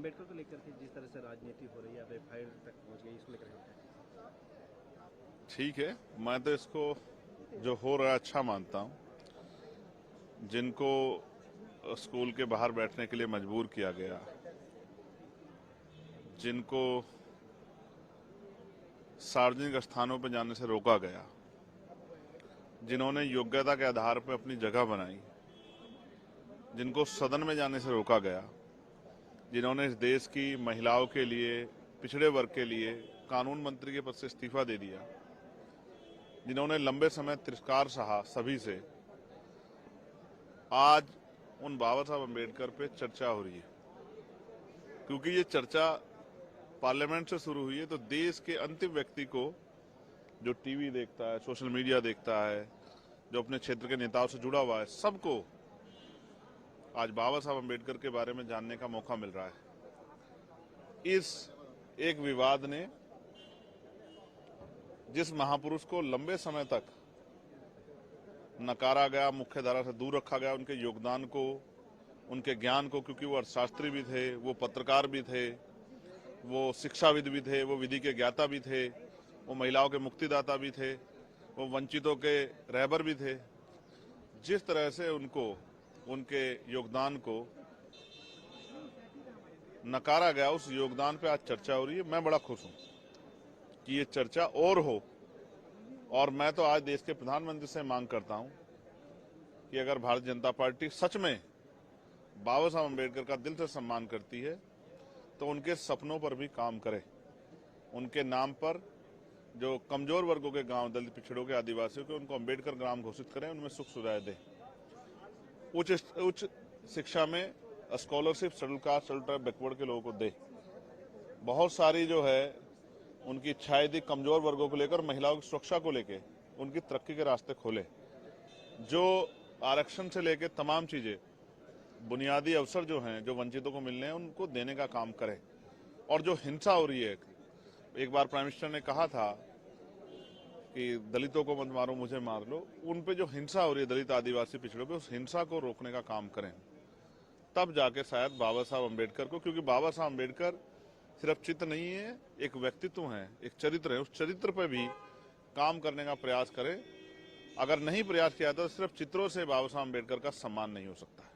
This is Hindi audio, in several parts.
अम्बेडकर को लेकर के जिस तरह से राजनीति हो रही है, अब एफआईआर तक पहुंच गई, इसको लेकर के ठीक है, मैं तो इसको जो हो रहा है अच्छा मानता हूं। जिनको स्कूल के बाहर बैठने के लिए मजबूर किया गया, जिनको सार्वजनिक स्थानों पर जाने से रोका गया, जिन्होंने योग्यता के आधार पर अपनी जगह बनाई, जिनको सदन में जाने से रोका गया, जिन्होंने इस देश की महिलाओं के लिए, पिछड़े वर्ग के लिए कानून मंत्री के पद से इस्तीफा दे दिया, जिन्होंने लंबे समय तिरस्कार सहा सभी से, आज उन बाबा साहब अम्बेडकर पे चर्चा हो रही है। क्योंकि ये चर्चा पार्लियामेंट से शुरू हुई है, तो देश के अंतिम व्यक्ति को जो टीवी देखता है, सोशल मीडिया देखता है, जो अपने क्षेत्र के नेताओं से जुड़ा हुआ है, सबको आज बाबा साहब अम्बेडकर के बारे में जानने का मौका मिल रहा है। इस एक विवाद ने जिस महापुरुष को लंबे समय तक नकारा गया, मुख्य धारा से दूर रखा गया, उनके योगदान को, उनके ज्ञान को, क्योंकि वो अर्थशास्त्री भी थे, वो पत्रकार भी थे, वो शिक्षाविद भी थे, वो विधि के ज्ञाता भी थे, वो महिलाओं के मुक्तिदाता भी थे, वो वंचितों के रहबर भी थे। जिस तरह से उनको, उनके योगदान को नकारा गया, उस योगदान पे आज चर्चा हो रही है। मैं बड़ा खुश हूं कि ये चर्चा और हो, और मैं तो आज देश के प्रधानमंत्री से मांग करता हूं कि अगर भारतीय जनता पार्टी सच में बाबा साहब अम्बेडकर का दिल से सम्मान करती है तो उनके सपनों पर भी काम करे। उनके नाम पर जो कमजोर वर्गों के गांव, दलित पिछड़ों के, आदिवासियों के, उनको अम्बेडकर ग्राम घोषित करें, उनमें सुख सुविधाएं दें। उच्च शिक्षा में scholarship schedule caste, schedule tribe, backward के लोगों को दे। बहुत सारी जो है उनकी इच्छाएं थी कमजोर वर्गों को लेकर, महिलाओं की सुरक्षा को लेकर, उनकी तरक्की के रास्ते खोले। जो आरक्षण से लेकर तमाम चीजें, बुनियादी अवसर जो हैं, जो वंचितों को मिलने हैं, उनको देने का काम करे। और जो हिंसा हो रही है, एक बार प्राइम मिनिस्टर ने कहा था कि दलितों को मत मारो, मुझे मार लो। उन पे जो हिंसा हो रही है दलित, आदिवासी, पिछड़ों पे, उस हिंसा को रोकने का काम करें। तब जाके शायद बाबा साहब अम्बेडकर को, क्योंकि बाबा साहब अम्बेडकर सिर्फ चित्र नहीं है, एक व्यक्तित्व है, एक चरित्र है, उस चरित्र पर भी काम करने का प्रयास करें। अगर नहीं प्रयास किया तो सिर्फ चित्रों से बाबा साहब अम्बेडकर का सम्मान नहीं हो सकता है।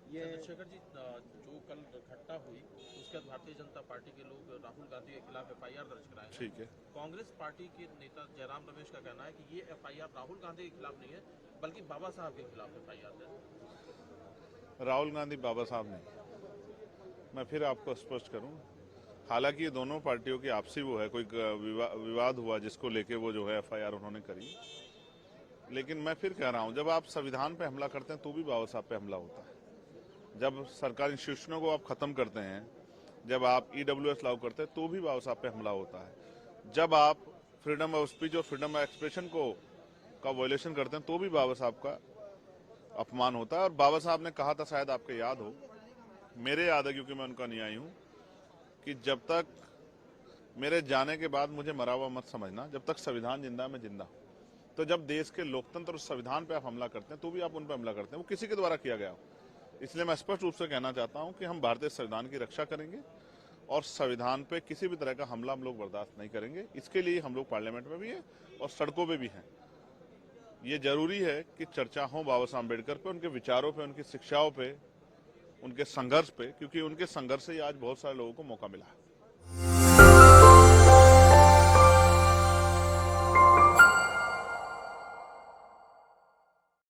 चंद्रशेखर जी, जो कल घटना हुई उसके बाद भारतीय जनता पार्टी के लोग राहुल गांधी के खिलाफ एफआईआर दर्ज कराए। ठीक है। कांग्रेस पार्टी के नेता जयराम रमेश का कहना है कि ये एफआईआर राहुल गांधी के खिलाफ नहीं है, बल्कि बाबा साहब के खिलाफ एफआईआर है। राहुल गांधी बाबा साहब नहीं। मैं फिर आपको स्पष्ट करूं, हालांकि ये दोनों पार्टियों की आपसी वो है, कोई विवाद हुआ जिसको लेके वो जो है एफआईआर उन्होंने करी। लेकिन मैं फिर कह रहा हूं, जब आप संविधान पे हमला करते हैं तो भी बाबा साहब पे हमला होता है। जब सरकारी इंस्टीट्यूशनों को आप खत्म करते हैं, जब आप ईडब्ल्यूएस लागू करते हैं तो भी बाबा साहब पे हमला होता है। जब आप फ्रीडम ऑफ स्पीच और फ्रीडम ऑफ एक्सप्रेशन का वायलेशन करते हैं तो भी बाबा साहब का अपमान होता है। और बाबा साहब ने कहा था, शायद आपको याद हो, मेरे याद है क्योंकि मैं उनका अनुयायी हूं, कि जब तक मेरे जाने के बाद मुझे मरा हुआ मत समझना, जब तक संविधान जिंदा है मैं जिंदा हूं। तो जब देश के लोकतंत्र और संविधान पे आप हमला करते हैं तो भी आप उन पे हमला करते हैं, वो किसी के द्वारा किया गया हो। इसलिए मैं स्पष्ट रूप से कहना चाहता हूं कि हम भारतीय संविधान की रक्षा करेंगे और संविधान पे किसी भी तरह का हमला हम लोग बर्दाश्त नहीं करेंगे। इसके लिए हम लोग पार्लियामेंट में भी हैं और सड़कों पे भी हैं। ये जरूरी है कि चर्चा हो बाबा साहब अम्बेडकर पे, उनके विचारों पे, उनकी शिक्षाओं पे, उनके संघर्ष पे, क्योंकि उनके संघर्ष से आज बहुत सारे लोगों को मौका मिला है।